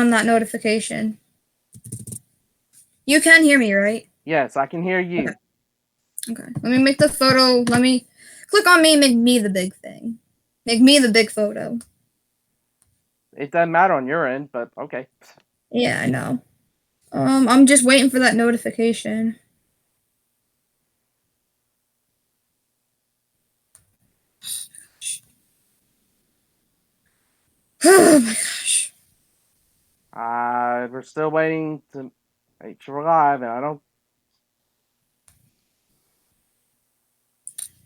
on that notification. You can hear me, right? Yes, I can hear you. Okay. Let me make the photo. Let me click on me and make me the big thing. Make me the big photo. It doesn't matter on your end, but okay. Yeah, I know. I'm just waiting for that notification. Oh my gosh. We're still waiting to make sure we're live, and I don't.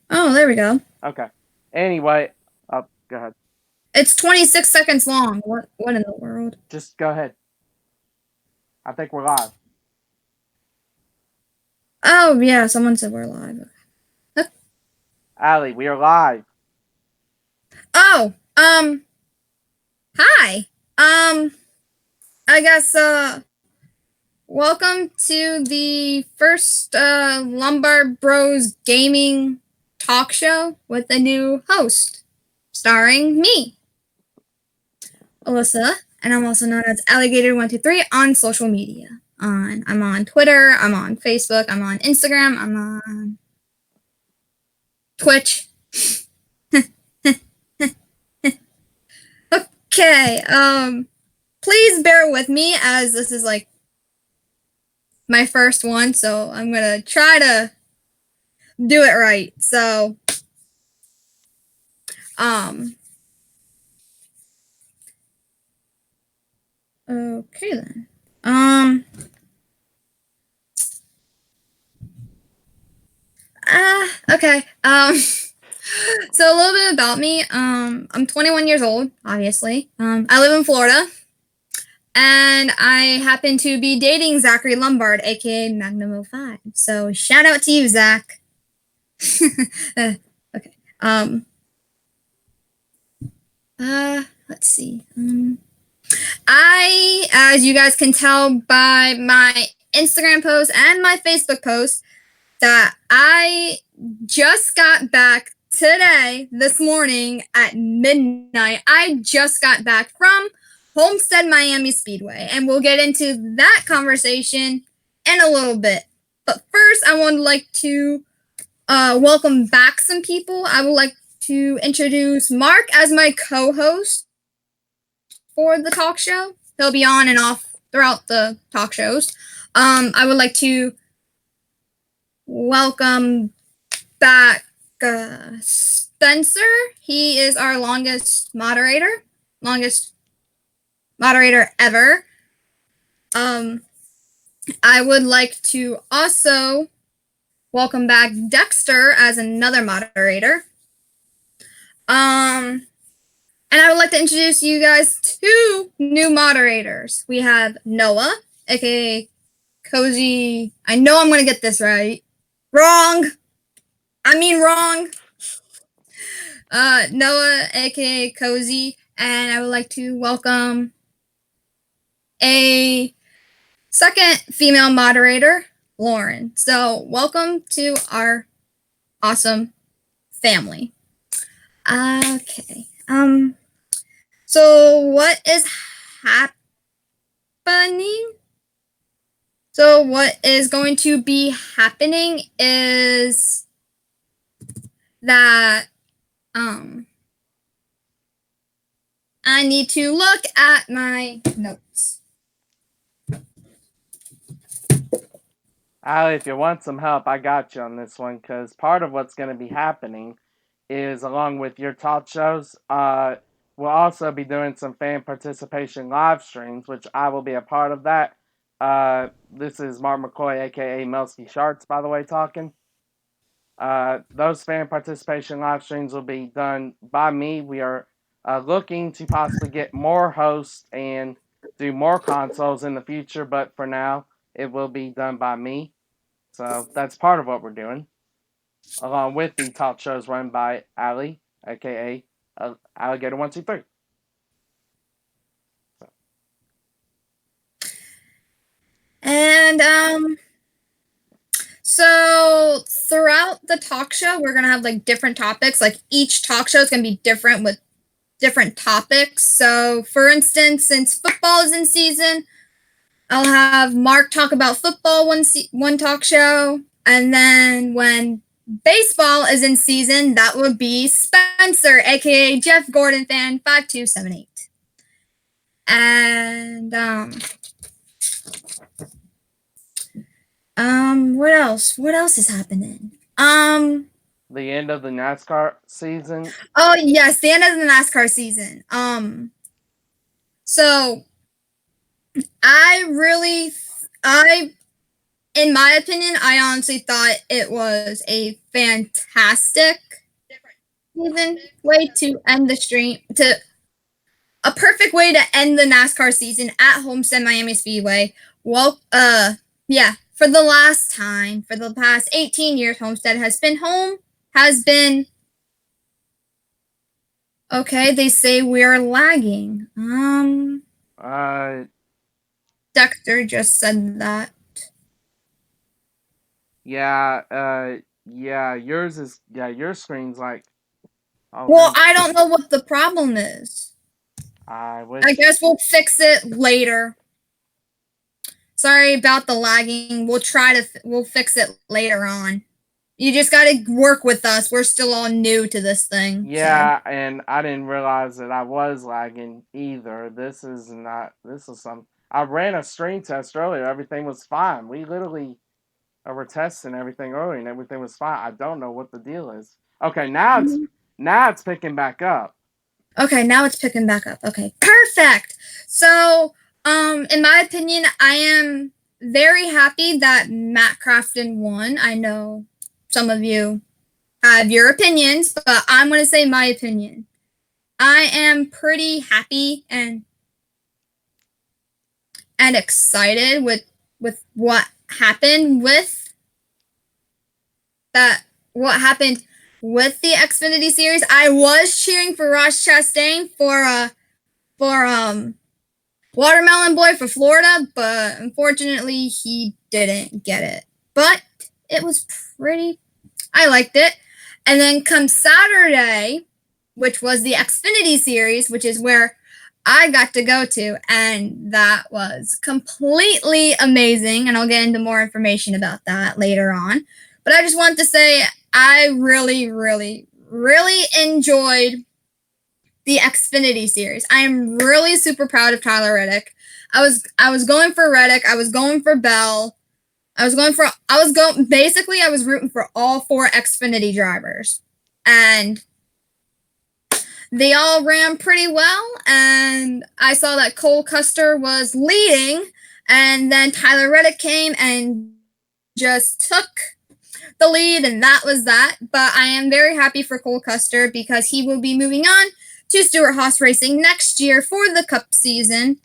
Oh, there we go. Okay. Anyway, go ahead. It's 26 seconds long. What in the world? Just go ahead. I think we're live. Oh, yeah, someone said we're live. Allie, we are live. Oh, hi. I guess, welcome to the first, Lombard Bros gaming talk show with a new host, starring me, Alyssa, and I'm also known as AllyGator123 on social media. I'm on Twitter, I'm on Facebook, I'm on Instagram, I'm on Twitch. Okay, please bear with me as this is like my first one, so I'm gonna try to do it right. So, okay then. Okay. So a little bit about me. I'm 21 years old, obviously. I live in Florida. And I happen to be dating Zachary Lombard, aka Magnum 05. So shout out to you, Zach. Okay. Let's see. As you guys can tell by my Instagram post and my Facebook post, that I just got back today, this morning at midnight. I just got back from Homestead Miami Speedway, and we'll get into that conversation in a little bit. But first, I would like to welcome back some people. I would like to introduce Mark as my co-host for the talk show. He'll be on and off throughout the talk shows. I would like to welcome back Spencer. He is our longest moderator ever. I would like to also welcome back Dexter as another moderator. And I would like to introduce you guys two new moderators. We have Noah, aka Cozy. I know I'm gonna get this right. Wrong. Noah, aka Cozy, and I would like to welcome a second female moderator, Lauren. So, welcome to our awesome family. Okay. So what is happening? So what is going to be happening is that I need to look at my notes. Allie, if you want some help, I got you on this one, because part of what's going to be happening is, along with your talk shows, we'll also be doing some fan participation live streams, which I will be a part of that. This is Mark McCoy, aka Melsky Sharks, by the way, talking. Those fan participation live streams will be done by me. We are looking to possibly get more hosts and do more consoles in the future, but for now, it will be done by me. So that's part of what we're doing, along with the talk shows run by Allie, aka AllyGator123. And so throughout the talk show, we're gonna have like different topics. Like each talk show is gonna be different with different topics. So, for instance, since football is in season, I'll have Mark talk about football one talk show, and then when baseball is in season, that would be Spencer, aka Jeff Gordon fan 5278. And what else? What else is happening? The end of the NASCAR season. Oh yes, the end of the NASCAR season. So in my opinion, I honestly thought it was a fantastic season way to end the stream, to a perfect way to end the NASCAR season at Homestead Miami Speedway. Well, yeah, for the last time, for the past 18 years, Homestead has been. Okay, they say we're lagging. Dexter just said that. Yeah, your screen's like. Oh, well, I don't know what the problem is. I guess we'll fix it later. Sorry about the lagging. We'll fix it later on. You just gotta work with us. We're still all new to this thing. Yeah, so. And I didn't realize that I was lagging either. This is some. I ran a screen test earlier. Everything was fine. We literally were testing everything earlier, and everything was fine. I don't know what the deal is. Okay, now it's picking back up. Okay, now it's picking back up. Okay, perfect. So, in my opinion, I am very happy that Matt Crafton won. I know some of you have your opinions, but I'm going to say my opinion. I am pretty happy and excited with what happened with the Xfinity series. I was cheering for Ross Chastain for Watermelon Boy for Florida, but unfortunately he didn't get it. But it was I liked it. And then come Saturday, which was the Xfinity series, which is where I got to go to, and that was completely amazing. And I'll get into more information about that later on. But I just wanted to say I really, really, really enjoyed the Xfinity series. I am really super proud of Tyler Reddick. I was going for Reddick. I was going for Bell. I was rooting for all 4 Xfinity drivers. And they all ran pretty well. And I saw that Cole Custer was leading. And then Tyler Reddick came and just took the lead. And that was that. But I am very happy for Cole Custer because he will be moving on to Stewart Haas Racing next year for the Cup season,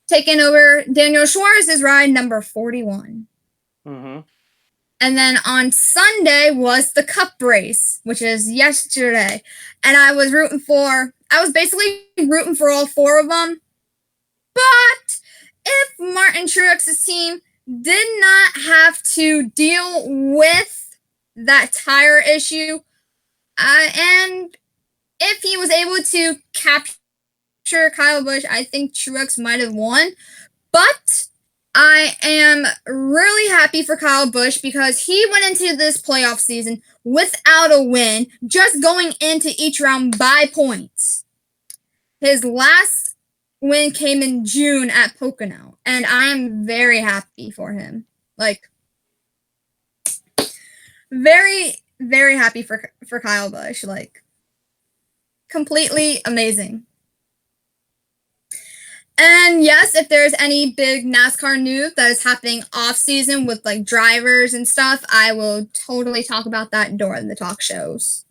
taking over Daniel Suarez's ride number 41. Mm-hmm. And then on Sunday was the Cup race, which is yesterday. And I was basically rooting for all 4 of them. But if Martin Truex's team did not have to deal with that tire issue, and if he was able to capture Kyle Busch, I think Truex might have won. But I am really happy for Kyle Busch because he went into this playoff season without a win, just going into each round by points. His last win came in June at Pocono, and I am very happy for him. Like, very, very happy for Kyle Busch. Like, completely amazing. And yes, if there's any big NASCAR news that is happening off season with like drivers and stuff, I will totally talk about that during the talk shows.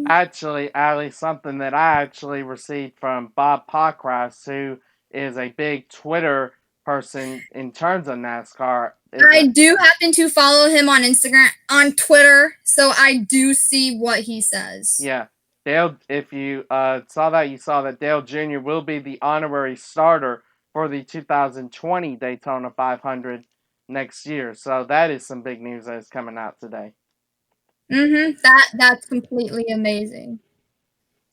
Actually, Allie, something that I actually received from Bob Pockrice, who is a big Twitter person in terms of NASCAR. I do happen to follow him on Instagram, on Twitter, so I do see what he says. Yeah. Dale, if you saw that, you saw that Dale Jr. will be the honorary starter for the 2020 Daytona 500 next year. So that is some big news that is coming out today. That's completely amazing.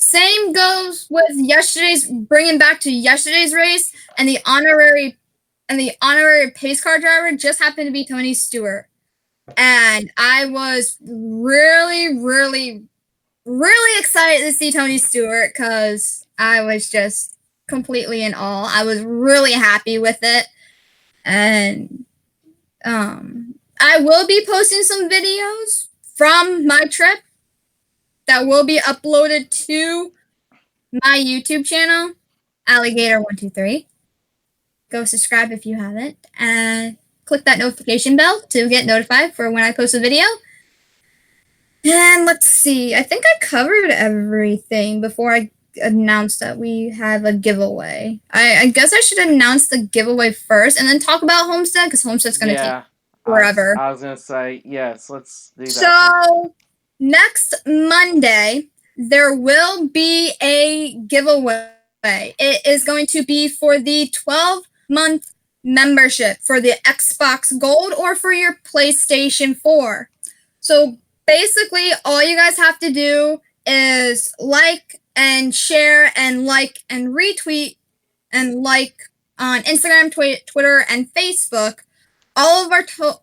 Same goes with yesterday's, bringing back to yesterday's race, and the honorary pace car driver just happened to be Tony Stewart. And I was really, really, really excited to see Tony Stewart because I was just completely in awe. I was really happy with it. And I will be posting some videos from my trip that will be uploaded to my YouTube channel, AllyGator123. Go subscribe if you haven't, and click that notification bell to get notified for when I post a video. And let's see, I think I covered everything before I announced that we have a giveaway. I guess I should announce the giveaway first and then talk about Homestead, because Homestead's going to take forever. I was going to say, yes, let's do that. So, next Monday, there will be a giveaway. It is going to be for the 12-month membership for the Xbox Gold or for your PlayStation 4. So basically, all you guys have to do is like and share and like and retweet and like on Instagram, Twitter, and Facebook all of our posts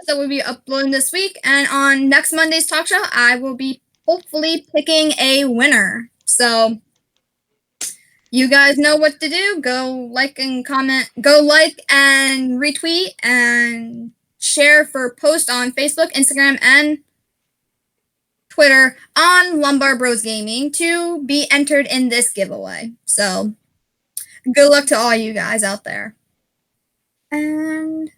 that will be uploading this week. And on next Monday's talk show, I will be hopefully picking a winner. So you guys know what to do. Go like and comment. Go like and retweet and share for post on Facebook, Instagram, and Twitter on Lombard Bros Gaming to be entered in this giveaway. So good luck to all you guys out there. And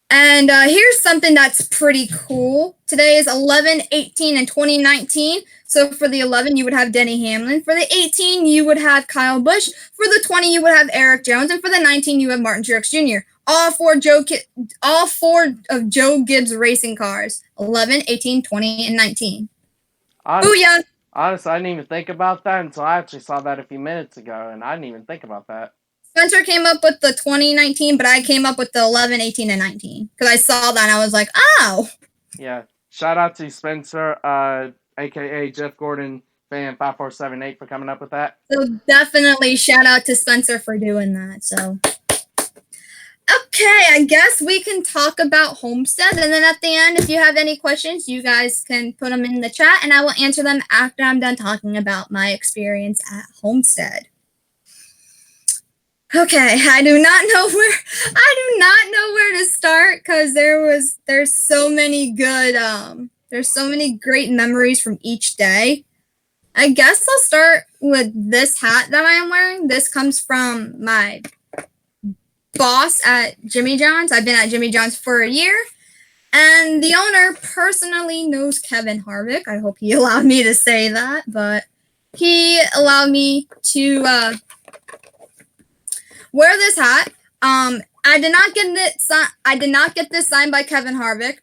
here's something that's pretty cool. Today is 11, 18, and 2019. So for the 11, you would have Denny Hamlin. For the 18, you would have Kyle Busch. For the 20, you would have Eric Jones. And for the 19, you have Martin Truex Jr. All four of Joe Gibbs racing cars. 11, 18, 20, and 19. Booyah! Honestly, I didn't even think about that until I actually saw that a few minutes ago, and I didn't even think about that. Spencer came up with the 2019, but I came up with the 11, 18, and 19. Because I saw that and I was like, oh! Yeah. Shout out to Spencer, a.k.a. Jeff Gordon fan 5478 for coming up with that. So definitely shout out to Spencer for doing that. So, okay, I guess we can talk about Homestead. And then at the end, if you have any questions, you guys can put them in the chat and I will answer them after I'm done talking about my experience at Homestead. Okay, I do not know where to start because there's so many great memories from each day. I guess I'll start with this hat that I am wearing. This comes from my boss at Jimmy John's. I've been at Jimmy John's for a year, and the owner personally knows Kevin Harvick. I hope he allowed me to say that, but he allowed me to wear this hat. I did not get this signed by Kevin Harvick,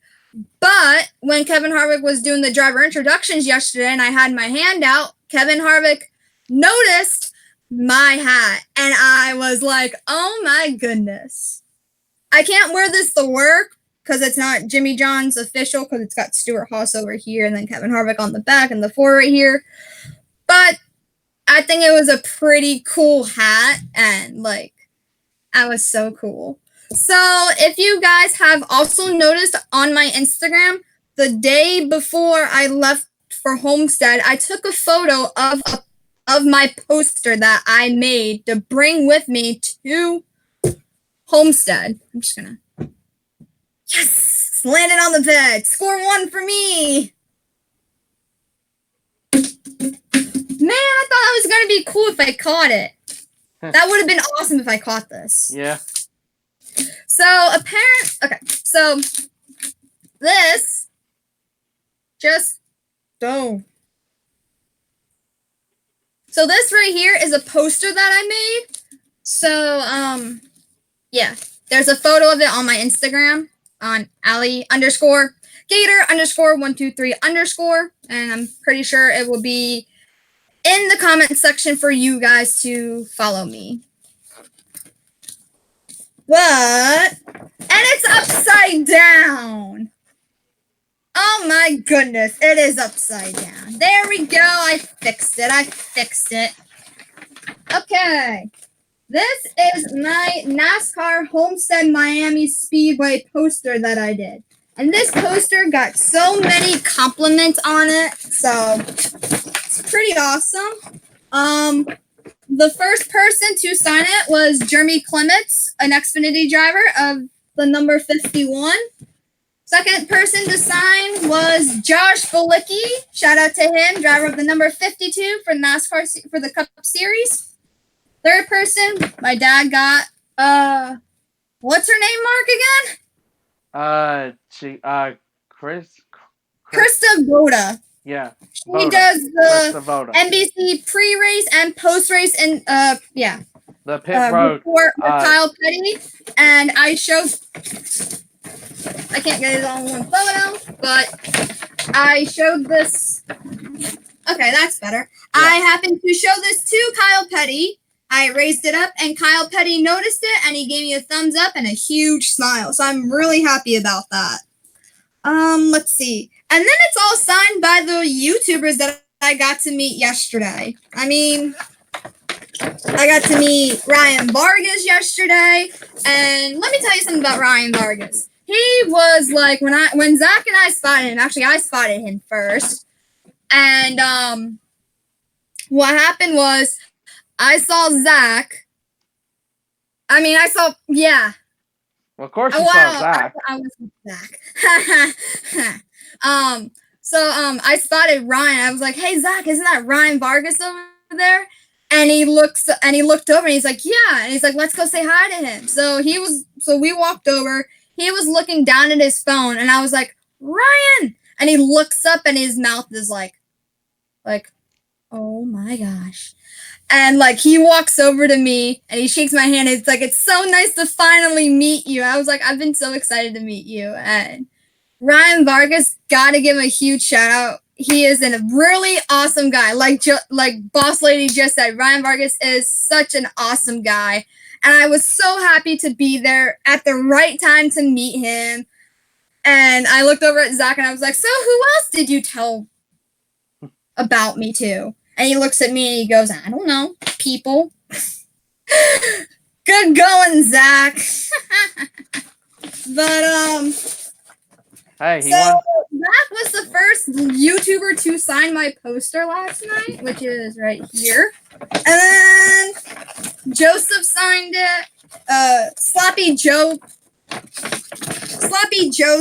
but when Kevin Harvick was doing the driver introductions yesterday and I had my hand out, Kevin Harvick noticed my hat and I was like, oh my goodness. I can't wear this to work because it's not Jimmy John's official because it's got Stuart Haas over here and then Kevin Harvick on the back and the 4 right here. But I think it was a pretty cool hat and like, I was so cool. So if you guys have also noticed on my Instagram, the day before I left for Homestead, I took a photo of my poster that I made to bring with me to Homestead. I'm just gonna, yes, landed on the bed. Score 1 for me. Man, I thought that was gonna be cool if I caught it. That would have been awesome if I caught this. Yeah. So this just go. So this right here is a poster that I made. So yeah, there's a photo of it on my Instagram on Ally_Gator_123_, and I'm pretty sure it will be in the comment section for you guys to follow me. but, and it's upside down. Oh my goodness, it is upside down. There we go, I fixed it. Okay, this is my NASCAR Homestead Miami Speedway poster that I did. And this poster got so many compliments on it, so it's pretty awesome. The first person to sign it was Jeremy Clements, an Xfinity driver of the number 51. Second person to sign was Josh Bolicki. Shout out to him, driver of the number 52 for NASCAR for the Cup Series. Third person, my dad got what's her name, Mark, again? Krista Boda. Yeah. She does the NBC pre-race and post-race and the pit road report with Kyle Petty. And I can't get it on one photo, but I showed this. Okay, that's better. Yeah. I happened to show this to Kyle Petty. I raised it up, and Kyle Petty noticed it, and he gave me a thumbs up and a huge smile. So I'm really happy about that. Let's see. And then it's all signed by the YouTubers that I got to meet yesterday. I mean, I got to meet Ryan Vargas yesterday, and let me tell you something about Ryan Vargas. He was like, when Zach and I spotted him, actually I spotted him first, and what happened was I saw Zach. Well, of course you saw Zach. I was with Zach. I spotted Ryan. I was like, "Hey, Zach, isn't that Ryan Vargas over there?" And he looked over and he's like, "Yeah." And he's like, "Let's go say hi to him." So we walked over. He was looking down at his phone, and I was like, "Ryan!" And he looks up, and his mouth is like, "Oh my gosh." And he walks over to me and he shakes my hand. It's like, "It's so nice to finally meet you." I was like, "I've been so excited to meet you." And Ryan Vargas, gotta give him a huge shout out. He is a really awesome guy. Like Boss Lady just said, Ryan Vargas is such an awesome guy. And I was so happy to be there at the right time to meet him. And I looked over at Zach and I was like, "So who else did you tell about me to?" And he looks at me and he goes, "I don't know, people." Good going, Zach. But hey, Zach was the first YouTuber to sign my poster last night, which is right here. And then Joseph signed it. Sloppy Joe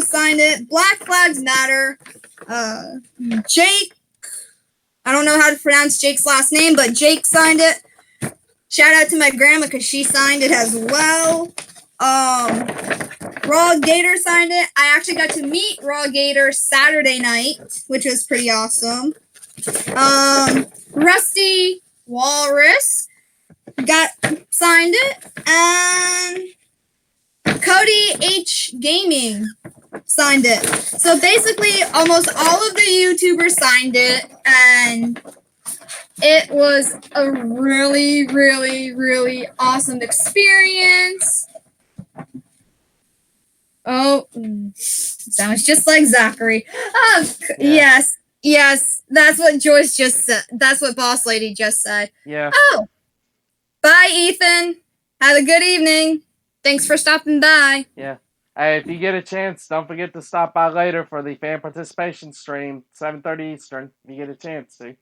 signed it. Black Flags Matter. Jake. I don't know how to pronounce Jake's last name, but Jake signed it. Shout out to my grandma because she signed it as well. Raw Gator signed it. I actually got to meet Raw Gator Saturday night, which was pretty awesome. Rusty Walrus signed it. And Cody H Gaming signed it. So basically almost all of the YouTubers signed it, and it was a really, really, really awesome experience. Oh, sounds just like Zachary. Oh, yeah. Yes, that's what Joyce just said. That's what Boss Lady just said. Yeah. Oh, bye, Ethan. Have a good evening. Thanks for stopping by. Yeah. Hey, if you get a chance, don't forget to stop by later for the fan participation stream, 7:30 Eastern. If you get a chance to.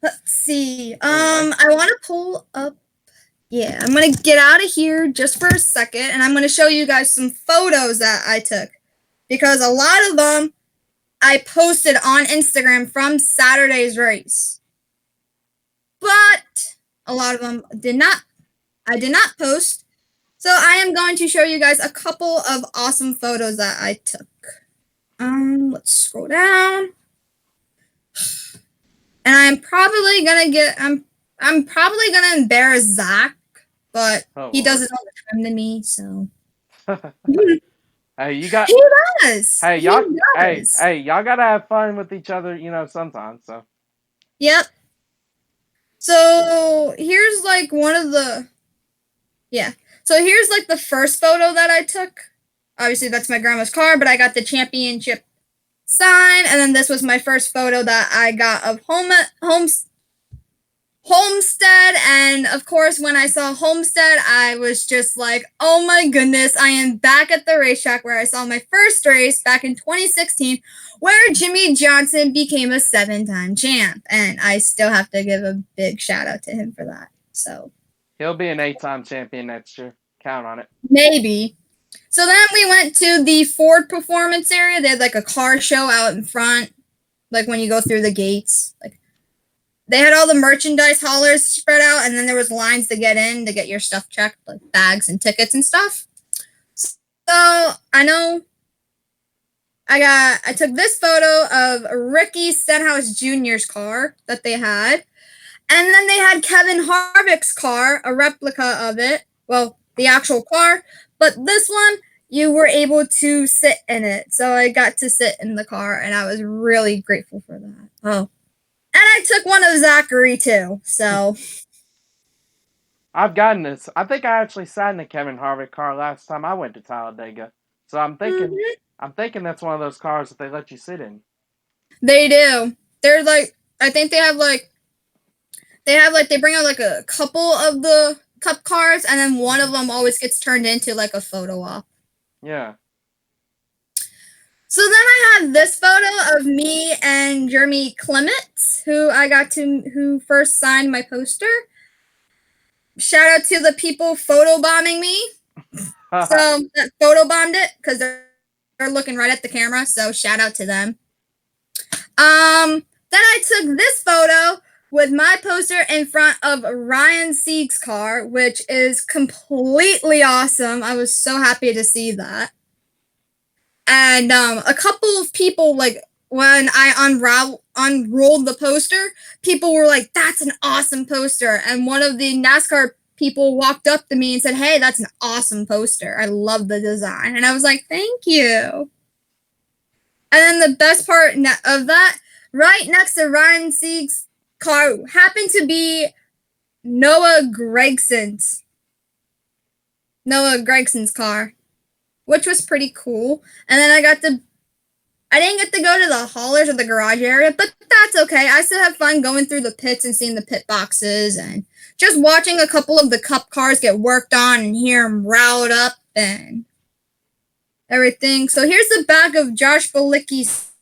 Let's see. I want to pull up. Yeah, I'm going to get out of here just for a second, and I'm going to show you guys some photos that I took. Because a lot of them I posted on Instagram from Saturday's race. But a lot of them I did not post. So I am going to show you guys a couple of awesome photos that I took. Let's scroll down. And I'm probably gonna embarrass Zach, but he does it all the time to me, so. Hey, you got. He does. Hey, y'all. Hey, y'all gotta have fun with each other, sometimes. So. Yep. So here's one of the. Yeah. So here's like the first photo that I took. Obviously, that's my grandma's car, but I got the championship sign, and then this was my first photo that I got of Homestead, and of course, when I saw Homestead, I was just like, oh my goodness, I am back at the racetrack where I saw my first race back in 2016, where Jimmy Johnson became a 7-time champ, and I still have to give a big shout out to him for that. So He'll be an 8-time champion next year. Count on it. maybe. So then we went to the Ford Performance area. They had like a car show out in front, like when you go through the gates. Like they had all the merchandise haulers spread out, and then there was lines to get in to get your stuff checked, like bags and tickets and stuff. So I know I took this photo of Ricky Stenhouse Jr.'s car that they had. And then they had Kevin Harvick's car, a replica of it. Well, the actual car. But this one, you were able to sit in it. So I got to sit in the car, and I was really grateful for that. Oh. And I took one of Zachary, too. So. I've gotten this. I think I actually sat in a Kevin Harvick car last time I went to Talladega. So I'm thinking that's one of those cars that they let you sit in. They do. They're like, I think they bring out like a couple of the cup cars, and then one of them always gets turned into like a photo op. Yeah. So then I have this photo of me and Jeremy Clements, who first signed my poster. Shout out to the people photobombing me. So that photobombed it because they're looking right at the camera. So shout out to them. Then I took this photo with my poster in front of Ryan Sieg's car, which is completely awesome. I was so happy to see that. And a couple of people, like, when I unrolled the poster, people were like, that's an awesome poster. And one of the NASCAR people walked up to me and said, hey, that's an awesome poster. I love the design. And I was like, thank you. And then the best part of that, right next to Ryan Sieg's car happened to be Noah Gregson's car, which was pretty cool. And then I didn't get to go to the haulers or the garage area, but that's okay. I still have fun going through the pits and seeing the pit boxes and just watching a couple of the cup cars get worked on and hear them riled up and everything. So here's the back of Josh Balicki's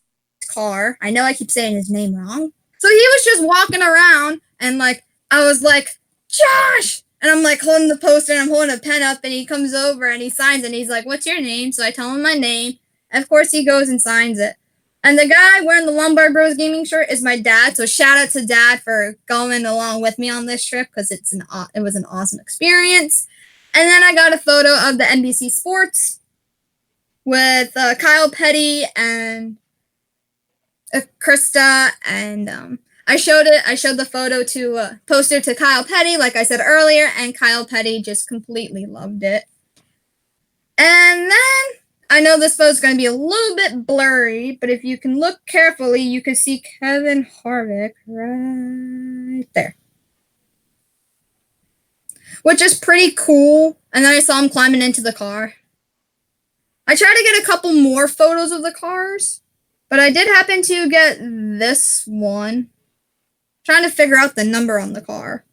car. I know I keep saying his name wrong. So he was just walking around, and like I was like, Josh! And I'm like holding the poster, and I'm holding a pen up, and he comes over and he signs it, and he's like, what's your name? So I tell him my name. And of course he goes and signs it. And the guy wearing the Lombard Bros gaming shirt is my dad. So shout out to Dad for going along with me on this trip, because it was an awesome experience. And then I got a photo of the NBC Sports with Kyle Petty and Krista, and I showed the poster to Kyle Petty, like I said earlier, and Kyle Petty just completely loved it. And then I know this photo's going to be a little bit blurry, but if you can look carefully, you can see Kevin Harvick right there, which is pretty cool. And then I saw him climbing into the car. I tried to get a couple more photos of the cars, but I did happen to get this one. Trying to figure out the number on the car.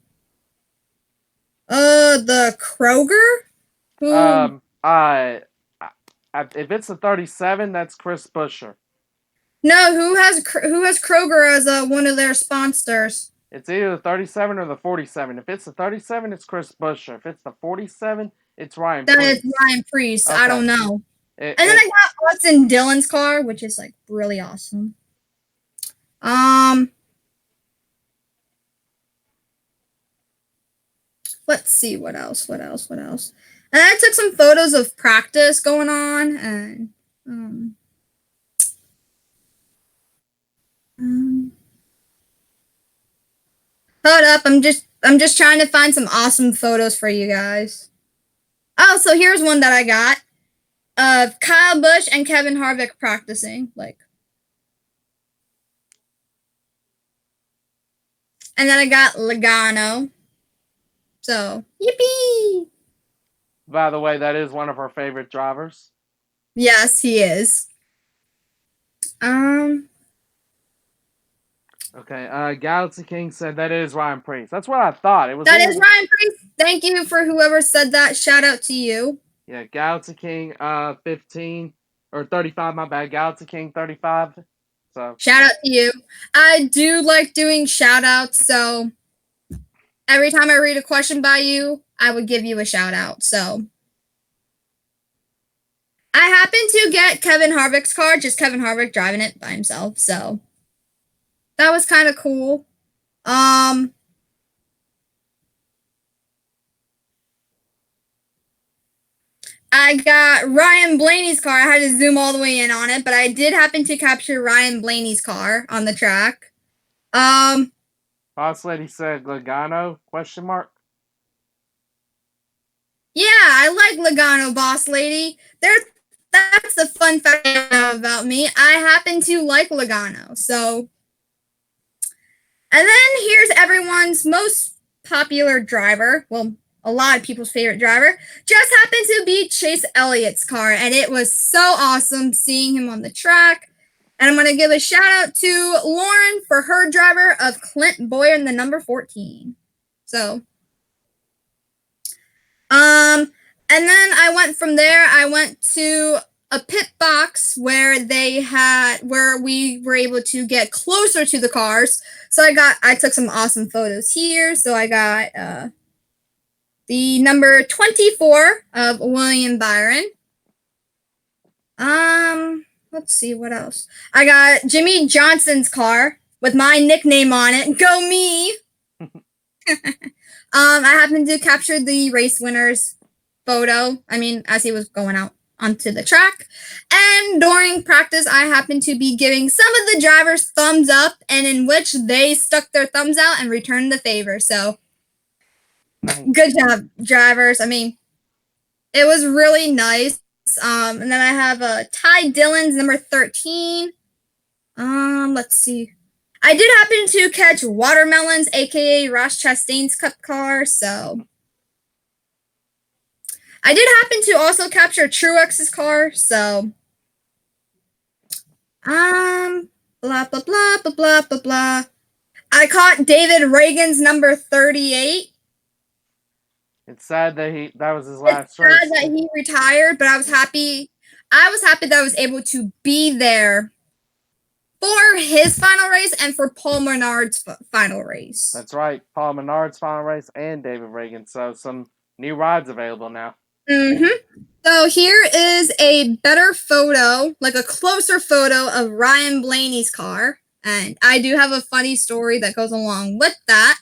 The Kroger? If it's a 37, that's Chris Buescher. No, who has Kroger as one of their sponsors? It's either the 37 or the 47. If it's the 37, it's Chris Buescher. If it's the 47, it's Ryan Preece. Then it's Ryan Preece. Okay. I don't know. And then I got Austin Dillon's car, which is like really awesome. Let's see what else. And I took some photos of practice going on, and hold up, I'm just trying to find some awesome photos for you guys. Oh, so here's one that I got of Kyle Busch and Kevin Harvick practicing, like. And then I got Logano. So, yippee! By the way, that is one of her favorite drivers. Yes, he is. Okay, Galaxy King said that is Ryan Priest. That's what I thought. It was That is Ryan Priest. Thank you for whoever said that. Shout out to you. Yeah, Galaxy King 15 or 35, my bad. Galaxy King 35. So shout out to you. I do like doing shout outs, so every time I read a question by you, I would give you a shout out. So I happened to get Kevin Harvick's car, just Kevin Harvick driving it by himself. So that was kind of cool. I got Ryan Blaney's car. I had to zoom all the way in on it, but I did happen to capture Ryan Blaney's car on the track. Boss Lady said Logano, question mark. Yeah, I like Logano, Boss Lady. That's a fun fact about me. I happen to like Logano. So, and then here's everyone's most popular driver. Well, a lot of people's favorite driver. Just happened to be Chase Elliott's car, and it was so awesome seeing him on the track. And I'm going to give a shout out to Lauren for her driver of Clint Boyer in the number 14. So, and then I went from there. I went to a pit box where we were able to get closer to the cars. So I took some awesome photos here. So I got the number 24 of William Byron. Let's see what else. I got Jimmy Johnson's car with my nickname on it. Go me! I happened to capture the race winner's photo. I mean, as he was going out onto the track. And during practice, I happened to be giving some of the drivers thumbs up, and in which they stuck their thumbs out and returned the favor. So, good job, drivers. I mean, it was really nice. And then I have Ty Dillon's number 13. Let's see. I did happen to catch Watermelons, aka Ross Chastain's cup car, so I did happen to also capture Truex's car, so blah blah blah blah blah blah blah. I caught David Reagan's number 38. It's sad that that was his last race. It's sad that he retired, but I was happy that I was able to be there for his final race and for Paul Menard's final race. That's right, Paul Menard's final race and David Reagan. So some new rides available now. So here is a better photo, like a closer photo of Ryan Blaney's car. And I do have a funny story that goes along with that,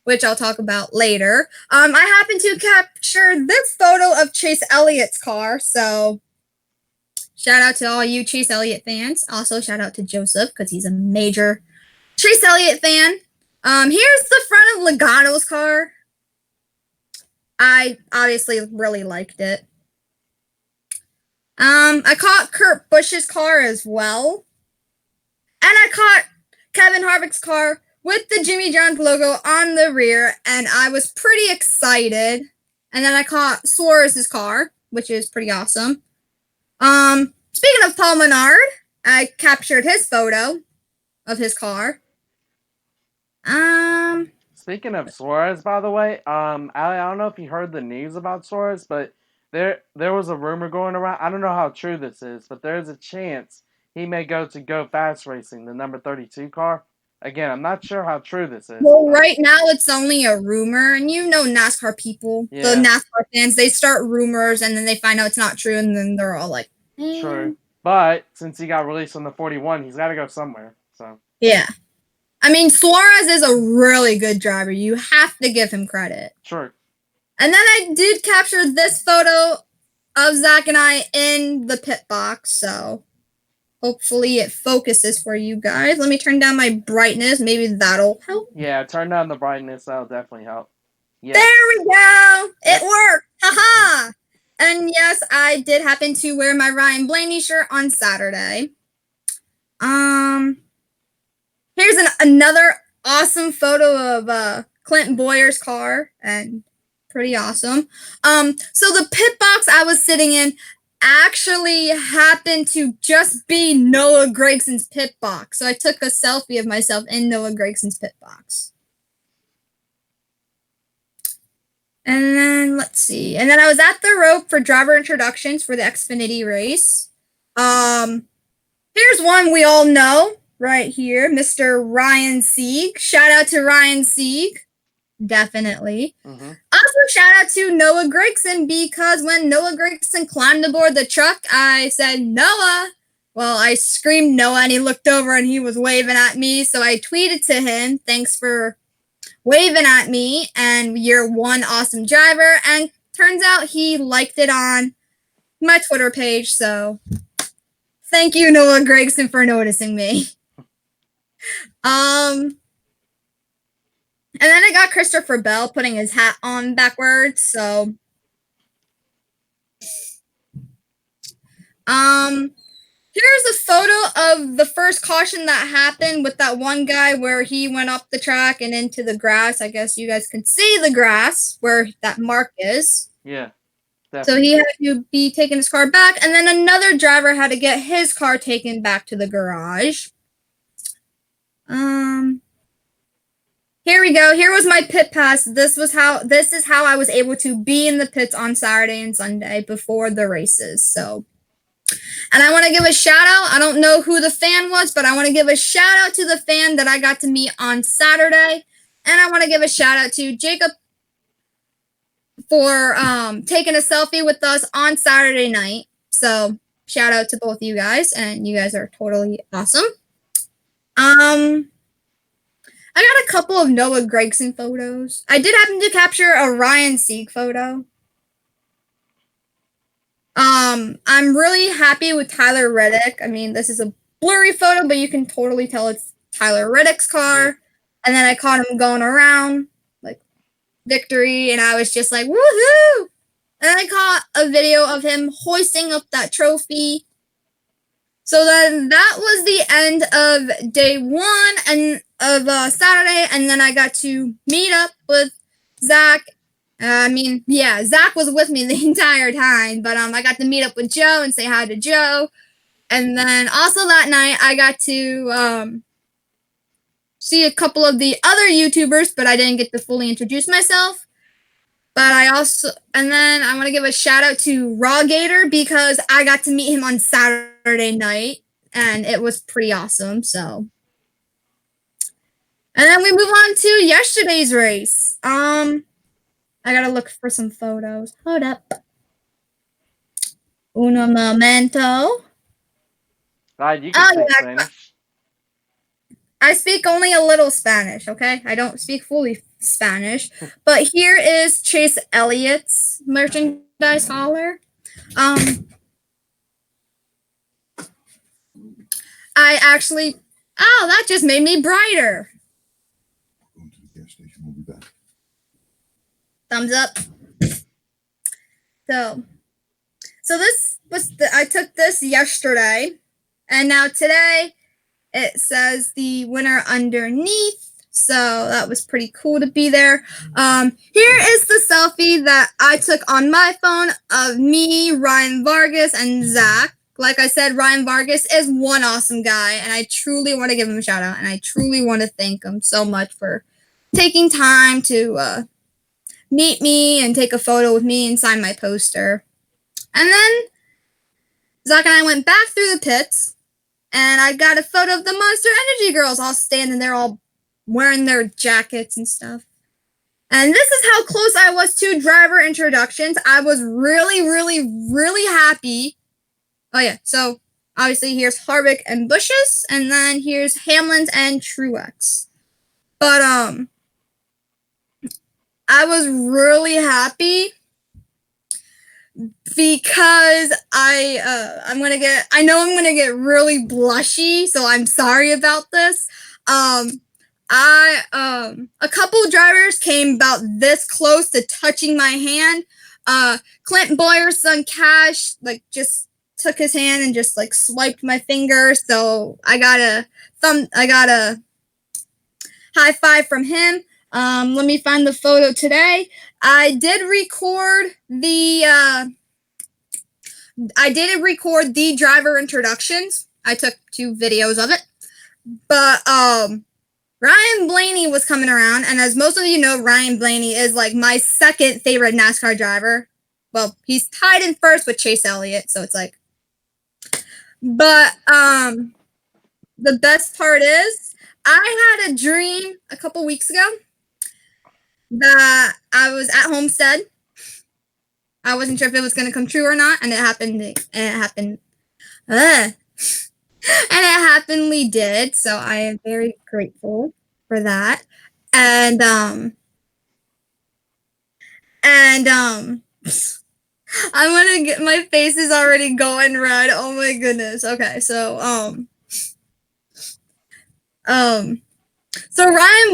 which I'll talk about later. I happened to capture this photo of Chase Elliott's car. So shout out to all you Chase Elliott fans. Also shout out to Joseph because he's a major Chase Elliott fan. Here's the front of Logano's car. I obviously really liked it. I caught Kurt Busch's car as well. And I caught Kevin Harvick's car with the Jimmy John's logo on the rear, and I was pretty excited. And then I caught Suarez's car, which is pretty awesome. Speaking of Paul Menard, I captured his photo of his car. Speaking of Suarez, by the way, Allie, I don't know if you heard the news about Suarez, but there was a rumor going around. I don't know how true this is, but there's a chance he may go to Go Fast Racing, the number 32 car. Again, I'm not sure how true this is. Well, right now it's only a rumor, and you know NASCAR people, the NASCAR fans, they start rumors, and then they find out it's not true, and then they're all like, True. But since he got released on the 41, he's got to go somewhere. So yeah. I mean, Suarez is a really good driver. You have to give him credit. Sure. And then I did capture this photo of Zach and I in the pit box, so hopefully it focuses for you guys. Let me turn down my brightness. Maybe that'll help. Yeah, turn down the brightness. That'll definitely help. Yes. There we go. It worked. Haha. And yes, I did happen to wear my Ryan Blaney shirt on Saturday. Here's another awesome photo of Clint Boyer's car, and pretty awesome. So the pit box I was sitting in actually happened to just be Noah Gregson's pit box. So I took a selfie of myself in Noah Gregson's pit box. And then let's see. And then I was at the rope for driver introductions for the Xfinity race. Here's one we all know right here, Mr. Ryan Sieg. Shout out to Ryan Sieg. Definitely. Also, shout out to Noah Gregson, because when Noah Gregson climbed aboard the truck, I said, Noah. Well, I screamed Noah, and he looked over and he was waving at me. So I tweeted to him, thanks for waving at me, and you're one awesome driver. And turns out he liked it on my Twitter page. So thank you, Noah Gregson, for noticing me. And then I got Christopher Bell putting his hat on backwards, so. Here's a photo of the first caution that happened with that one guy where he went up the track and into the grass. I guess you guys can see the grass where that mark is. Yeah. Definitely. So he had to be taking his car back, and then another driver had to get his car taken back to the garage. Here we go. Here was my pit pass. This is how I was able to be in the pits on Saturday and Sunday before the races. So, and I want to give a shout out. I don't know who the fan was, but I want to give a shout out to the fan that I got to meet on Saturday. And I want to give a shout out to Jacob for taking a selfie with us on Saturday night. So, shout out to both you guys, and you guys are totally awesome. I got a couple of Noah Gregson photos. I did happen to capture a Ryan Sieg photo. I'm really happy with Tyler Reddick. I mean, this is a blurry photo, but you can totally tell it's Tyler Reddick's car. And then I caught him going around, like, victory, and I was just like, woohoo! And then I caught a video of him hoisting up that trophy. So then that was the end of day one and of Saturday, and then I got to meet up with Zach. Zach was with me the entire time, but I got to meet up with Joe and say hi to Joe. And then also that night, I got to see a couple of the other YouTubers, but I didn't get to fully introduce myself. But and then I want to give a shout out to AllyGator, because I got to meet him on Saturday night, and it was pretty awesome. So, and then we move on to yesterday's race. I gotta look for some photos. Hold up. Uno momento. Right, you can speak Spanish. I speak only a little Spanish, okay? I don't speak fully Spanish. But here is Chase Elliott's merchandise hauler. That just made me brighter. Going to the gas station. We'll be back. Thumbs up. So this was I took this yesterday, and now today it says the winner underneath. So that was pretty cool to be there. Here is the selfie that I took on my phone of me, Ryan Vargas, and Zach. Like I said, Ryan Vargas is one awesome guy, and I truly want to give him a shout out, and I truly want to thank him so much for taking time to meet me and take a photo with me and sign my poster. And then Zach and I went back through the pits, and I got a photo of the Monster Energy girls all standing there, all wearing their jackets and stuff. And this is how close I was to driver introductions. I was really, really, really happy. Oh, yeah. So, obviously, here's Harvick and Bushes, and then here's Hamlin's and Truex. But, I was really happy because I know I'm gonna get really blushy, so I'm sorry about this. A couple drivers came about this close to touching my hand. Clint Boyer's son Cash, just took his hand and just swiped my finger, so I got a high five from him. Let me find the photo today. I did record the driver introductions. I took 2 videos of it. But Ryan Blaney was coming around, and as most of you know, Ryan Blaney is like my second favorite NASCAR driver. Well, he's tied in first with Chase Elliott, so it's like. But the best part is I had a dream a couple weeks ago that I was at Homestead. I wasn't sure if it was going to come true or not, and it happened. And it happenly did, so I am very grateful for that. And I'm gonna get, my face is already going red. Oh my goodness. Okay, so Ryan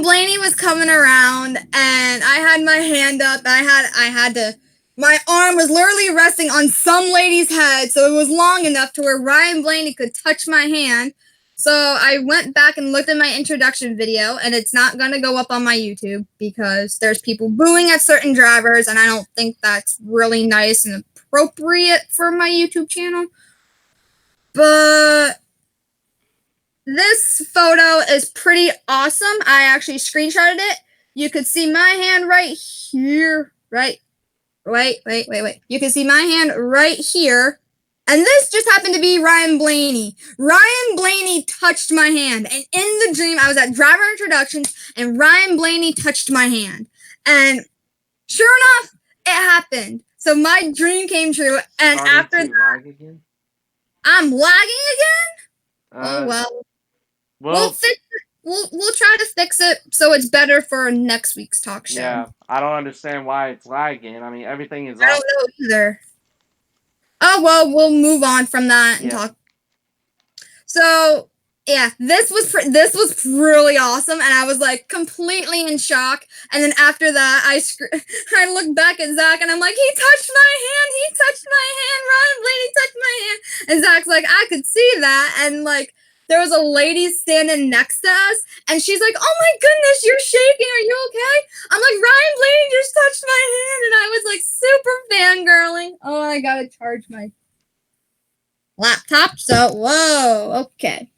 Blaney was coming around, and I had my hand up. I had to. My arm was literally resting on some lady's head, so it was long enough to where Ryan Blaney could touch my hand. So I went back and looked at my introduction video, and it's not going to go up on my YouTube because there's people booing at certain drivers, and I don't think that's really nice and appropriate for my YouTube channel. But this photo is pretty awesome. I actually screenshotted it. You could see my hand right here, right? Wait. You can see my hand right here. And this just happened to be Ryan Blaney. Ryan Blaney touched my hand. And in the dream, I was at driver introductions, and Ryan Blaney touched my hand. And sure enough, it happened. So my dream came true. And after that, again? I'm lagging again? Oh, well. We'll fix it. We'll try to fix it so it's better for next week's talk show. Yeah, I don't understand why it's lagging. I mean, everything is. I don't know either. Oh well, we'll move on from that and talk. So yeah, this was really awesome, and I was like completely in shock. And then after that, I looked back at Zach, and I'm like, he touched my hand. He touched my hand. Ryan Blaney touched my hand. And Zach's like, I could see that, and like. There was a lady standing next to us, and she's like, oh my goodness, you're shaking. Are you okay? I'm like, Ryan Blaney just touched my hand, and I was like super fangirling. Oh, I gotta charge my laptop. So, whoa, okay.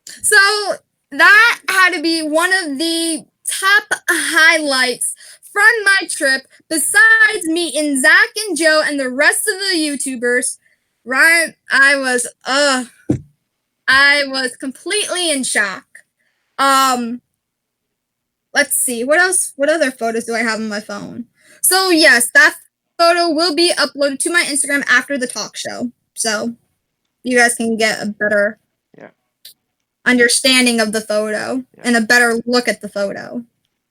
So, that had to be one of the top highlights from my trip, besides meeting Zach and Joe and the rest of the YouTubers. Ryan, I was completely in shock. Let's see. What else? What other photos do I have on my phone? So, yes, that photo will be uploaded to my Instagram after the talk show. So, you guys can get a better understanding of the photo and a better look at the photo.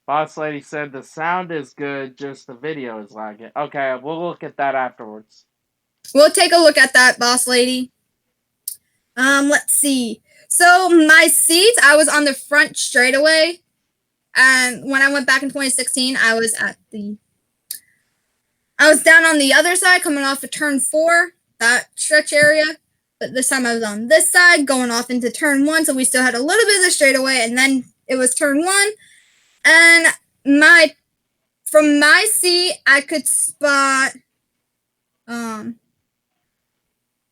Boss Lady said the sound is good, just the video is lagging. Okay, we'll look at that afterwards. We'll take a look at that, Boss Lady. Let's see. So my seats, I was on the front straightaway, and when I went back in 2016, I was down on the other side, coming off of turn 4, that stretch area. But this time I was on this side, going off into turn 1, so we still had a little bit of the straightaway, and then it was turn 1, and from my seat, I could spot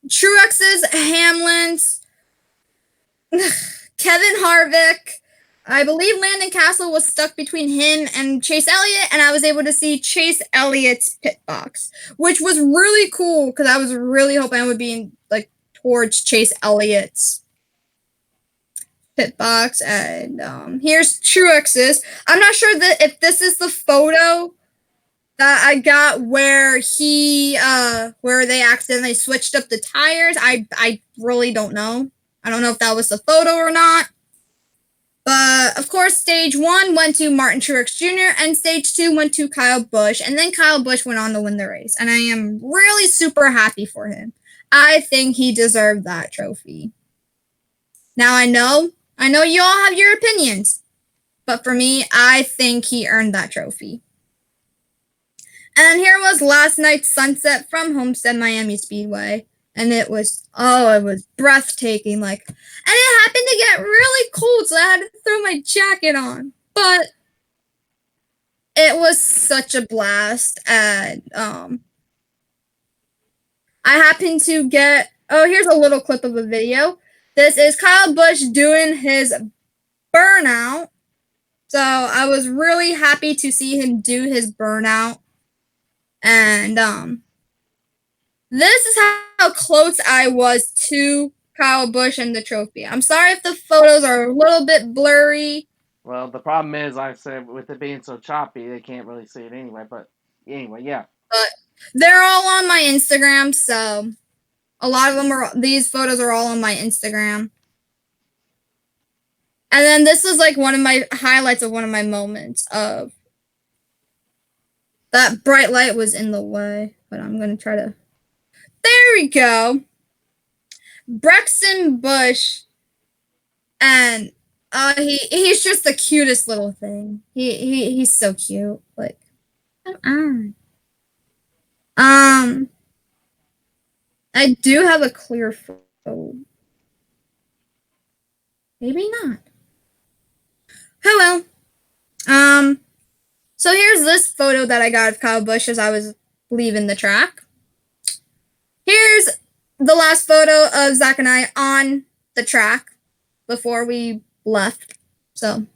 Truex's, Hamlin's, Kevin Harvick. I believe Landon Castle was stuck between him and Chase Elliott, and I was able to see Chase Elliott's pit box, which was really cool because I was really hoping I would be like towards Chase Elliott's pit box. And here's Truex's. I'm not sure that if this is the photo that I got where where they accidentally switched up the tires. I really don't know. I don't know if that was the photo or not. But, of course, Stage 1 went to Martin Truex Jr., and Stage 2 went to Kyle Busch, and then Kyle Busch went on to win the race. And I am really super happy for him. I think he deserved that trophy. Now, I know you all have your opinions, but for me, I think he earned that trophy. And here was last night's sunset from Homestead Miami Speedway. And it was breathtaking. And it happened to get really cold, so I had to throw my jacket on. But it was such a blast. And I happened to get, oh, here's a little clip of a video. This is Kyle Busch doing his burnout. So I was really happy to see him do his burnout. And this is how close I was to Kyle Busch and the trophy. I'm sorry if the photos are a little bit blurry. Well, the problem is, I said, with it being so choppy, they can't really see it anyway. But anyway, yeah. But they're all on my Instagram, so a lot of them are, these photos are all on my Instagram. And then this is like one of my highlights of one of my moments of that bright light was in the way, but I'm going to try to, there we go. Braxton Busch, and he's just the cutest little thing. He's so cute. Like, come on. I do have a clear photo. Maybe not. Oh well. So here's this photo that I got of Kyle Busch as I was leaving the track. Here's the last photo of Zach and I on the track before we left. So, and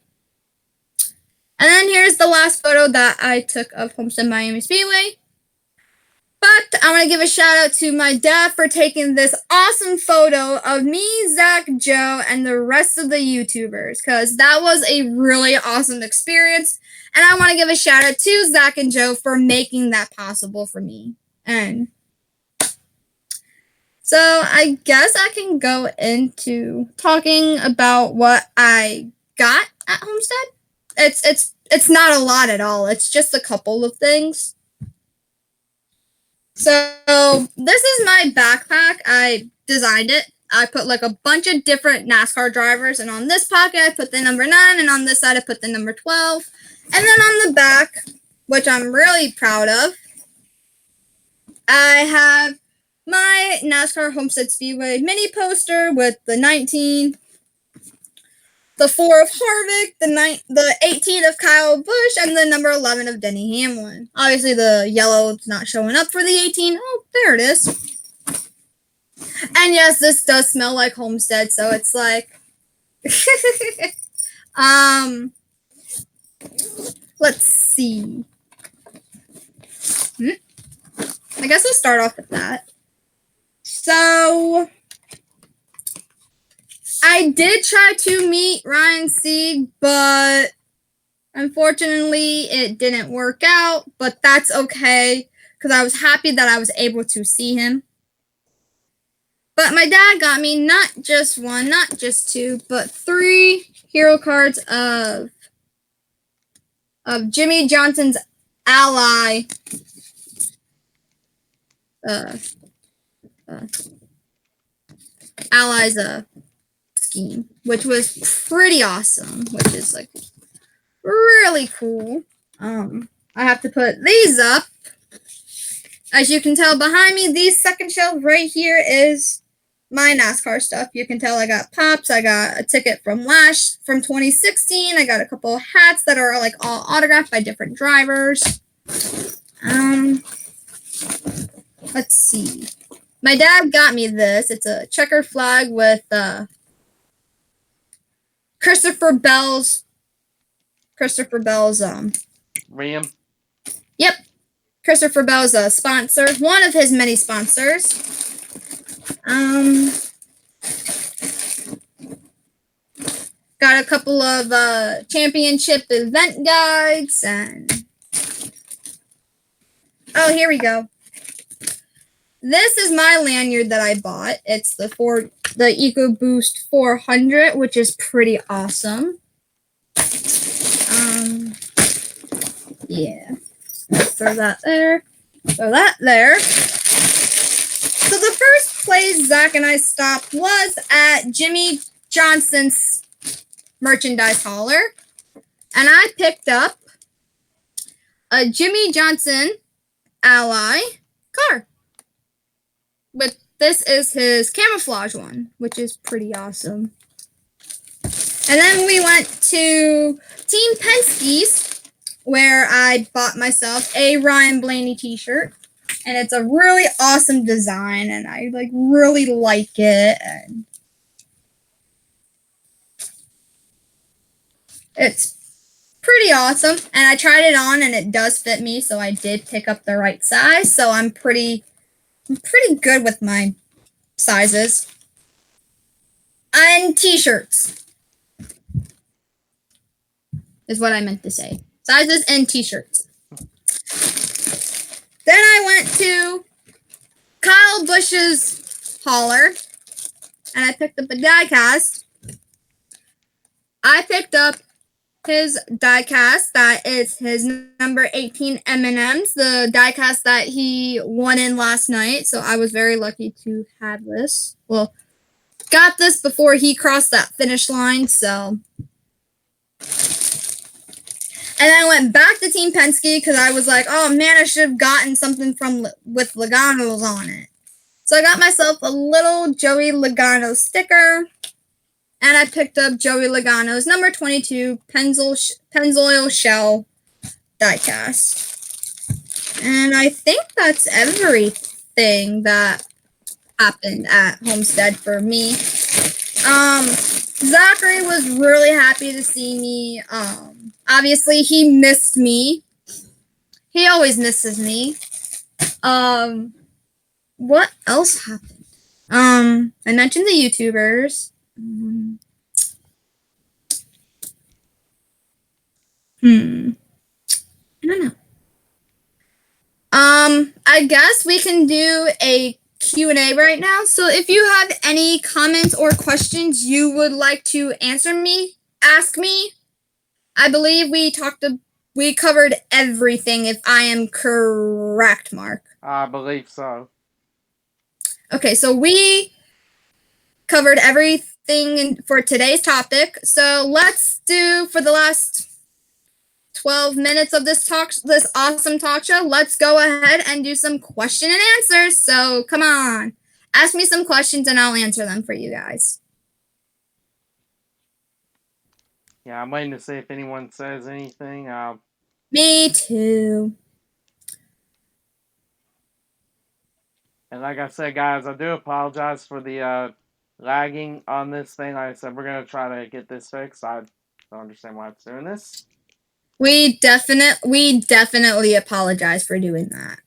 then here's the last photo that I took of Homestead Miami Speedway. But I want to give a shout out to my dad for taking this awesome photo of me, Zach, Joe, and the rest of the YouTubers, because that was a really awesome experience. And I want to give a shout out to Zach and Joe for making that possible for me. And so I guess I can go into talking about what I got at Homestead. It's not a lot at all. It's just a couple of things. So this is my backpack. I designed it. I put like a bunch of different NASCAR drivers, and on this pocket I put the number 9, and on this side I put the number 12. And then on the back, which I'm really proud of, I have my NASCAR Homestead Speedway mini poster with the 19, the 4 of Harvick, the 18 of Kyle Busch, and the number 11 of Denny Hamlin. Obviously, the yellow's not showing up for the 18. Oh, there it is. And yes, this does smell like Homestead, so it's like... Let's see. I guess we'll start off with that. So... I did try to meet Ryan Sieg, but unfortunately it didn't work out, but that's okay because I was happy that I was able to see him. But my dad got me not just 1, not just 2, but 3 hero cards of Jimmy Johnson's Ally Ally's scheme, which was pretty awesome, which is like really cool. I have to put these up. As you can tell behind me, the second shelf right here is my NASCAR stuff. You can tell I got pops. I got a ticket from 2016. I got a couple of hats that are like all autographed by different drivers. Let's see. My dad got me this. It's a checkered flag with Christopher Bell's Ram. Yep. Christopher Bell's a sponsor, one of his many sponsors. Got a couple of championship event guides, and oh, here we go. This is my lanyard that I bought. It's the EcoBoost 400, which is pretty awesome. Yeah. Throw that there. Throw that there. So the first place Zach and I stopped was at Jimmy Johnson's merchandise hauler. And I picked up a Jimmy Johnson Ally car. But this is his camouflage one, which is pretty awesome. And then we went to Team Penske's where I bought myself a Ryan Blaney t-shirt. And it's a really awesome design, and I really like it. And it's pretty awesome. And I tried it on, and it does fit me, so I did pick up the right size. So I'm pretty good with my sizes. And t-shirts is what I meant to say. Sizes and t-shirts. Then I went to Kyle Busch's hauler, and I picked up a die-cast. I picked up his die-cast that is his number 18 M&Ms, the die-cast that he won in last night. So I was very lucky to have this. Well, got this before he crossed that finish line, so. And then I went back to Team Penske because I was like, oh man, I should have gotten something with Logano's on it. So I got myself a little Joey Logano sticker, and I picked up Joey Logano's number 22 Pennzoil Shell diecast. And I think that's everything that happened at Homestead for me. Zachary was really happy to see me. Obviously, he missed me. He always misses me. What else happened? I mentioned the YouTubers. I don't know. I guess we can do a Q&A right now. So if you have any comments or questions you would like to ask me. I believe we covered everything, if I am correct, Mark. I believe so. Okay, so we covered everything for today's topic. So let's do, for the last 12 minutes of this awesome talk show, let's go ahead and do some question and answers. So come on, ask me some questions and I'll answer them for you guys. Yeah, I'm waiting to see if anyone says anything. Me too. And like I said, guys, I do apologize for the lagging on this thing. Like I said, we're going to try to get this fixed. I don't understand why it's doing this. We definitely apologize for doing that.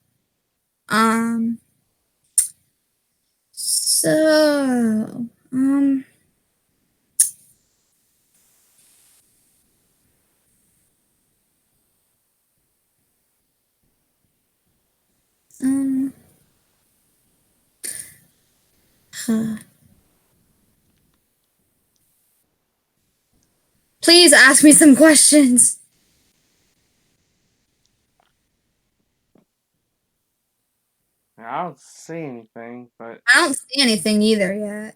Please ask me some questions. I don't see anything, but I don't see anything either yet.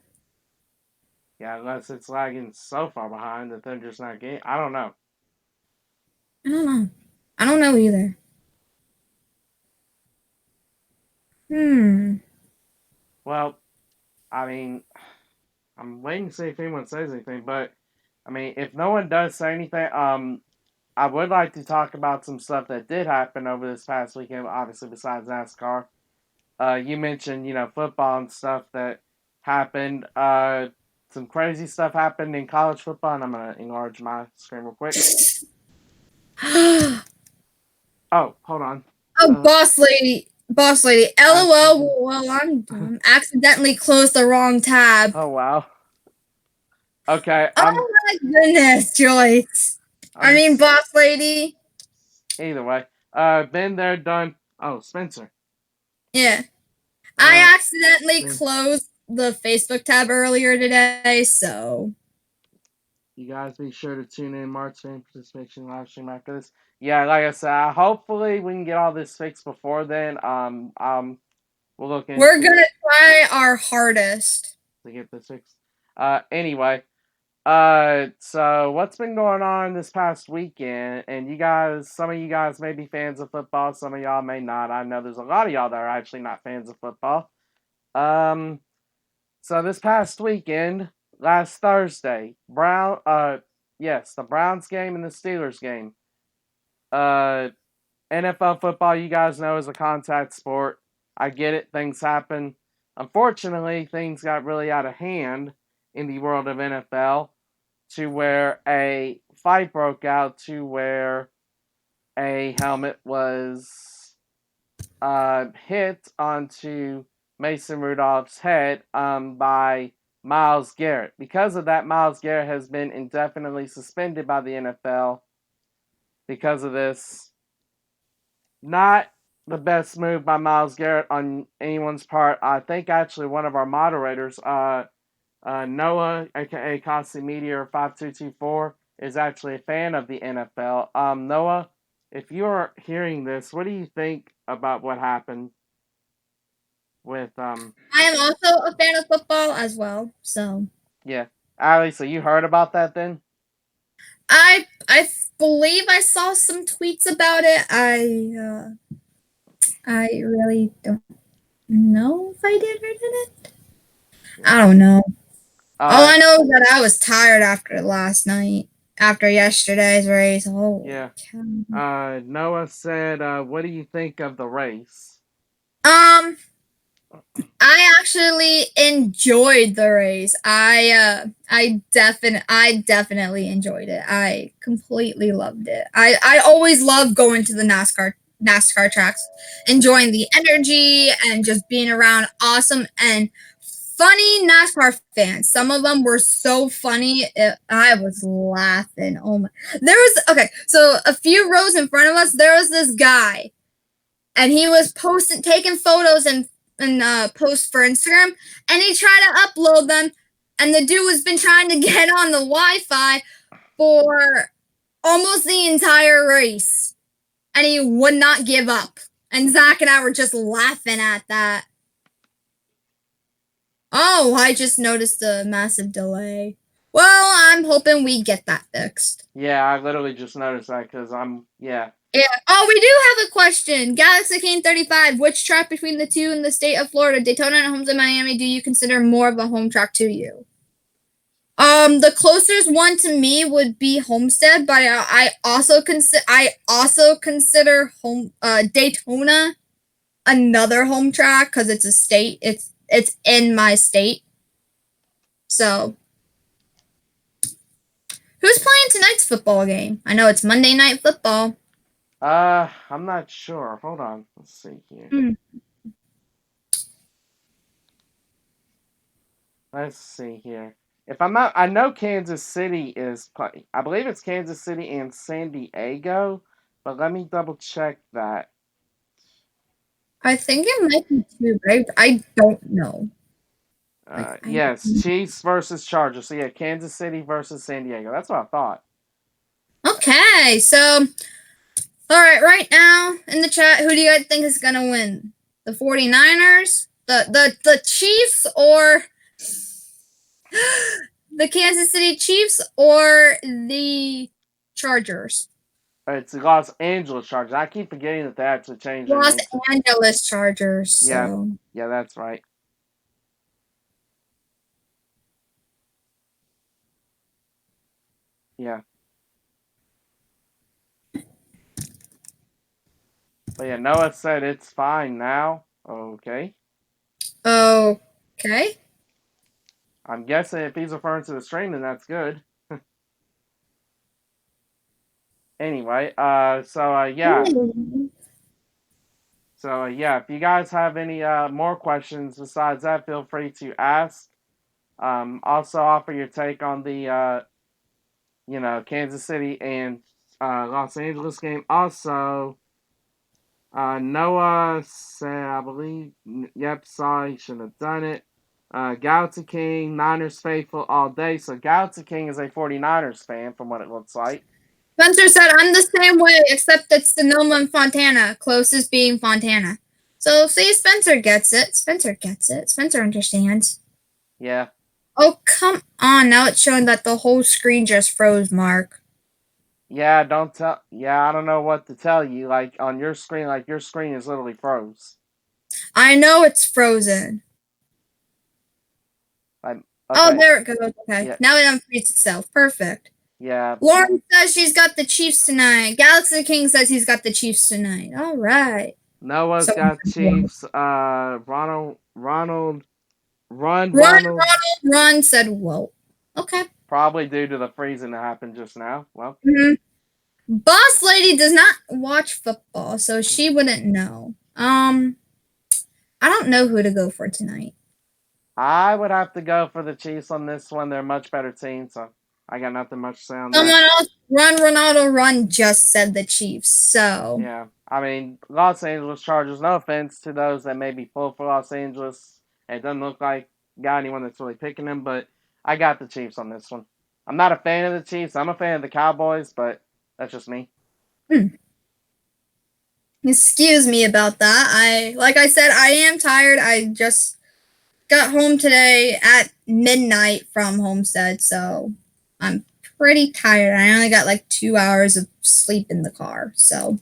yeah, unless it's lagging so far behind that they're just not getting. I don't know. I don't know either. Well, I mean, I'm waiting to see if anyone says anything, but I mean, if no one does say anything, I would like to talk about some stuff that did happen over this past weekend, obviously besides NASCAR. You mentioned, football and stuff that happened. Some crazy stuff happened in college football, and I'm going to enlarge my screen real quick. Oh, hold on. Oh, boss lady. LOL. Well, I'm done. Accidentally closed the wrong tab. Oh, wow. Okay. Oh my goodness, Joyce. I mean, boss lady. Either way. Been there, done. Oh, Spencer. Yeah. I accidentally closed the Facebook tab earlier today, so. You guys be sure to tune in March fan participation live stream after this. Yeah, like I said, hopefully we can get all this fixed before then. We'll look into We're gonna try our hardest to get this fixed. Anyway, so what's been going on this past weekend? And you guys, some of you guys may be fans of football, some of y'all may not. I know there's a lot of y'all that are actually not fans of football. So this past weekend, last Thursday, the Browns game and the Steelers game. NFL football, you guys know, is a contact sport. I get it. Things happen. Unfortunately, things got really out of hand in the world of NFL to where a fight broke out to where a helmet was hit onto Mason Rudolph's head by Myles Garrett. Because of that, Myles Garrett has been indefinitely suspended by the NFL because of this. Not the best move by Myles Garrett on anyone's part. I think actually one of our moderators, Noah, aka Constant Meteor 5224, is actually a fan of the NFL. Noah, if you are hearing this, what do you think about what happened with I am also a fan of football as well, so yeah. Allie, so you heard about that then? I believe I saw some tweets about it. I really don't know if I did or didn't. I don't know. All I know is that I was tired after last night, after yesterday's race. Oh, yeah. Noah said, what do you think of the race? I actually enjoyed the race. I definitely enjoyed it. I completely loved it. I always love going to the NASCAR tracks, enjoying the energy and just being around awesome and funny NASCAR fans. Some of them were so funny. I was laughing. Oh my. So a few rows in front of us, there was this guy and he was taking photos and posts for Instagram, and he tried to upload them, and the dude has been trying to get on the Wi-Fi for almost the entire race, and he would not give up. And Zach and I were just laughing at that. Oh, I just noticed a massive delay. Well, I'm hoping we get that fixed. Yeah, I literally just noticed that because Yeah. Oh, we do have a question. Galaxy King 35. Which track between the two in the state of Florida, Daytona and Homestead, Miami, do you consider more of a home track to you? The closest one to me would be Homestead, but I also consider Daytona another home track because it's a state. It's in my state. So, who's playing tonight's football game? I know it's Monday Night Football. I'm not sure. Hold on. Let's see here. Let's see here. If I'm not, I know Kansas City is. I believe it's Kansas City and San Diego, but let me double check that. I think it might be two, right? I don't know. Yes, Chiefs versus Chargers. So yeah, Kansas City versus San Diego. That's what I thought. Okay, so all right now in the chat, who do you guys think is gonna win? The 49ers, the Chiefs, or the Kansas City Chiefs, or the Chargers? It's the Los Angeles Chargers. I keep forgetting that they actually changed Los Angeles Chargers. So. Yeah, that's right. Yeah. But yeah, Noah said it's fine now. Okay. Okay. I'm guessing if he's referring to the stream, then that's good. Anyway, yeah. So yeah, if you guys have any more questions besides that, feel free to ask. Also offer your take on the Kansas City and Los Angeles game. Also, Noah said, I believe, yep, sorry, shouldn't have done it. Galaxy King, Niners faithful all day. So Galaxy King is a 49ers fan from what it looks like. Spencer said, I'm the same way, except it's Sonoma and Fontana, closest being Fontana. So, see, Spencer gets it. Spencer understands. Yeah. Oh, come on. Now it's showing that the whole screen just froze, Mark. Yeah, I don't know what to tell you. Like, on your screen, your screen is literally froze. I know it's frozen. Okay. Oh, there it goes. Okay. Yeah. Now it unfreezes itself. Perfect. Yeah. Lauren says she's got the Chiefs tonight. Galaxy King says he's got the Chiefs tonight. All right. Noah's So- got Chiefs. Ronald, Run, Ronald, run, said, whoa. Okay. probably due to the freezing that happened just now. Well, Boss Lady does not watch football, so she wouldn't know. I don't know who to go for tonight. I would have to go for the Chiefs on this one. They're a much better team, so I got nothing much to say on Someone that. else, Run, Ronaldo, Run, just said the Chiefs, so. Yeah, I mean, Los Angeles Chargers, no offense to those that may be full for Los Angeles. It doesn't look like got anyone that's really picking them, but I got the Chiefs on this one. I'm not a fan of the Chiefs. I'm a fan of the Cowboys, but that's just me. Excuse me about that. Like I said, I am tired. I just got home today at midnight from Homestead, so I'm pretty tired. I only got like 2 hours of sleep in the car, so.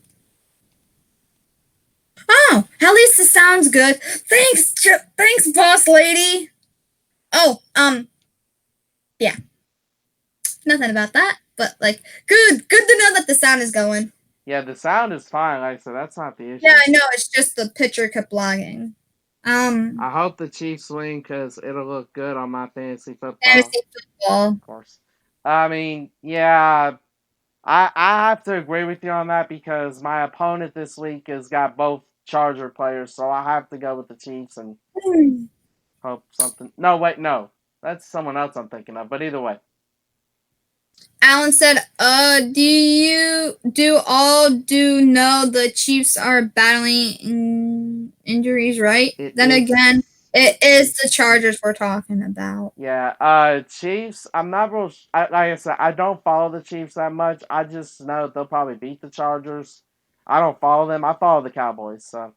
Oh, at least it sounds good. Thanks, boss lady. Oh, yeah. Nothing about that, but like, good to know that the sound is going. Yeah, the sound is fine, like I said, that's not the issue. Yeah, I know, it's just the picture kept lagging. I hope the Chiefs win because it'll look good on my fantasy football. Of course. I mean, yeah, I have to agree with you on that because my opponent this week has got both Charger players, so I have to go with the Chiefs and hope something. No, wait, no. That's someone else I'm thinking of, but either way. Alan said, do all know the Chiefs are battling injuries, right? Again, it is the Chargers we're talking about. Yeah, Chiefs, I'm not real, like I said, I don't follow the Chiefs that much. I just know they'll probably beat the Chargers. I don't follow them. I follow the Cowboys, so.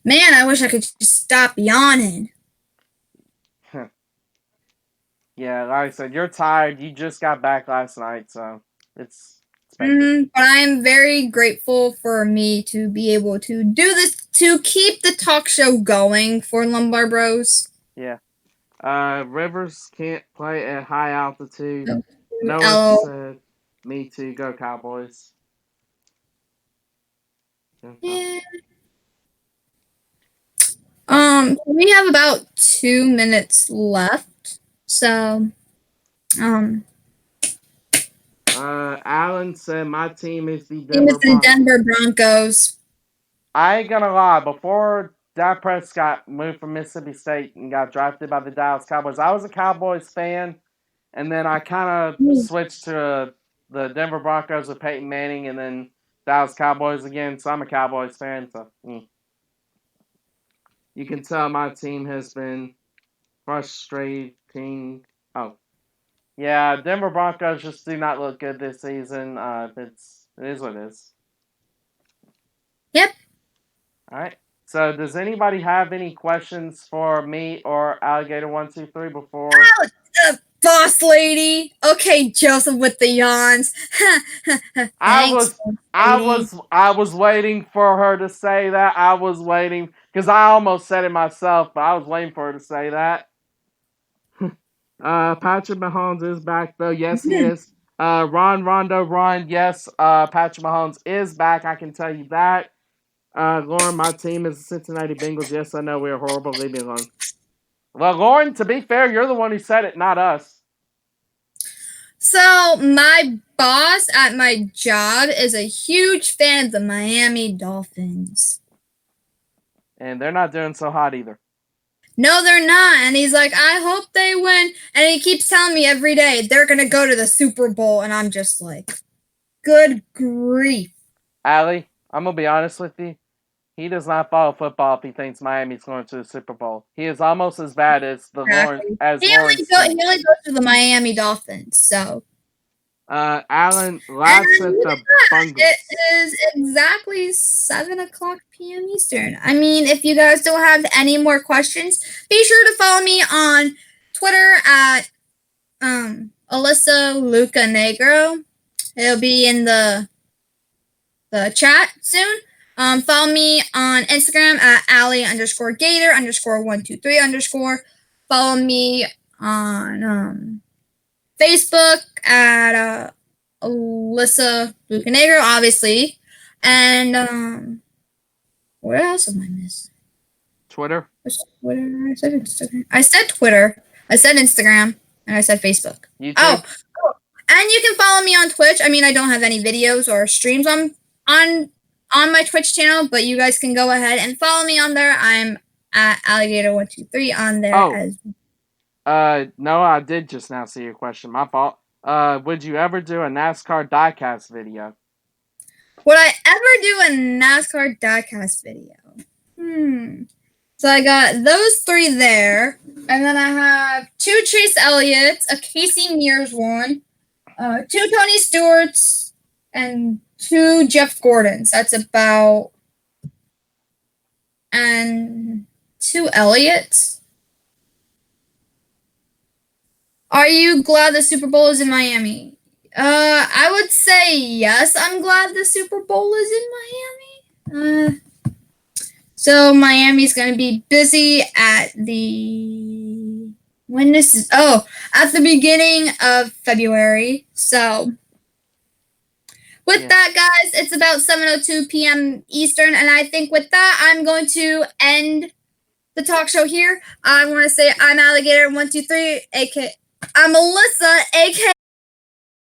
Man, I wish I could just stop yawning. Yeah, like I said, you're tired. You just got back last night, so it's but I am very grateful for me to be able to do this, to keep the talk show going for Lombard Bros. Yeah. Rivers can't play at high altitude. No. Noah said, me too. Go Cowboys. Yeah. We have about 2 minutes left, so, Alan said my team is the Denver Broncos. I ain't gonna lie. Before Dak Prescott moved from Mississippi State and got drafted by the Dallas Cowboys, I was a Cowboys fan, and then I kind of switched to the Denver Broncos with Peyton Manning, and then Dallas Cowboys again. So I'm a Cowboys fan. So you can tell my team has been frustrating. Oh, yeah, Denver Broncos just do not look good this season. It is what it is. Yep. All right. So, does anybody have any questions for me or AllyGator123 before? Boss lady. Okay, Joseph with the yawns. I was waiting for her to say that. I was waiting because I almost said it myself, but I was waiting for her to say that. Patrick Mahomes is back though. Yes, he is. Rondo. Yes, Patrick Mahomes is back. I can tell you that. Lauren, my team is the Cincinnati Bengals. Yes, I know we are horrible. Leave me alone. Well, Lauren, to be fair, you're the one who said it, not us. So, my boss at my job is a huge fan of the Miami Dolphins. And they're not doing so hot either. No, they're not. And he's like, I hope they win. And he keeps telling me every day they're going to go to the Super Bowl. And I'm just like, good grief. Allie, I'm going to be honest with you. He does not follow football if he thinks Miami's going to the Super Bowl. He is almost as bad as the Lawrence. He only goes to the Miami Dolphins, so. Alan laughs at the Bungles. It is exactly 7:00 p.m. Eastern. I mean, if you guys don't have any more questions, be sure to follow me on Twitter at Alyssa Lucanegro. It'll be in the chat soon. Follow me on Instagram at Ally_Gator_123_. Follow me on Facebook at Alyssa Lucanegro, obviously. And what else am I missing? Twitter. Twitter. I said Instagram. I said Twitter. I said Instagram, and I said Facebook. YouTube. Oh, and you can follow me on Twitch. I mean, I don't have any videos or streams on my Twitch channel, but you guys can go ahead and follow me on there. I'm at AllyGator123 on there as well. No, I did just now see your question. My fault. Would you ever do a NASCAR diecast video? Would I ever do a NASCAR diecast video? So I got those 3 there, and then I have 2 Chase Elliott's, a Casey Mears one, 2 Tony Stewart's, and 2 Jeff Gordon's. That's about, and 2 Elliott's. Are you glad the Super Bowl is in Miami? I would say yes, I'm glad the Super Bowl is in Miami. So Miami's going to be busy at the at the beginning of February. So with that, guys, it's about 7:02 p.m. Eastern, and I think with that, I'm going to end the talk show here. I want to say I'm AllyGator123, I'm Alyssa, aka